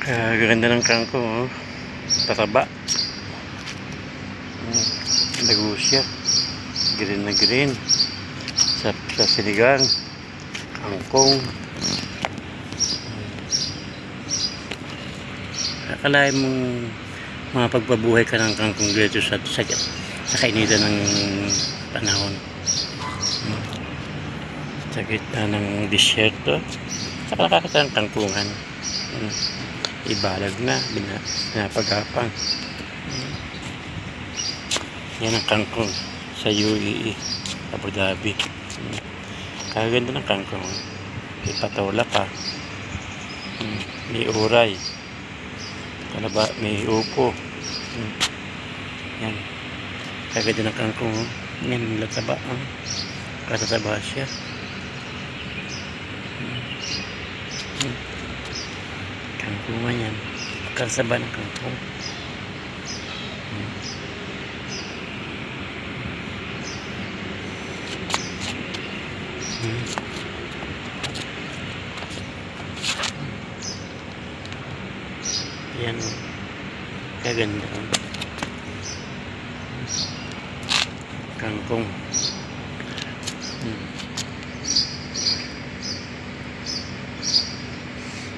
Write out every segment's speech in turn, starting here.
Ganda ng kangkong, oh. Tataba. Nagusya. Green na green. Sa sinigang. Kangkong. Akalain mong mapagpabuhay ka ng kangkong dito sa kainitan ng panahon. Sa gitna ng disyerto. Saka nakakita ng kangkungan. Ibalag na, pinapagapang. Yan ang kangkong sa UAE, Abu Dhabi. Kaganda ng kangkong. May patola pa. May uray. Kalaba, may upo. Yan. Kaganda ng kangkong. Yan, lataba. Katataba siya. Kangkungan yan. Karsaba ng kangkong. Yan. Kaganda. Kangkong.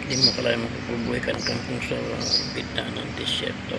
Hindi mo kailangan mapupubuhay ka ng kangkong sa gitna ng disyerto.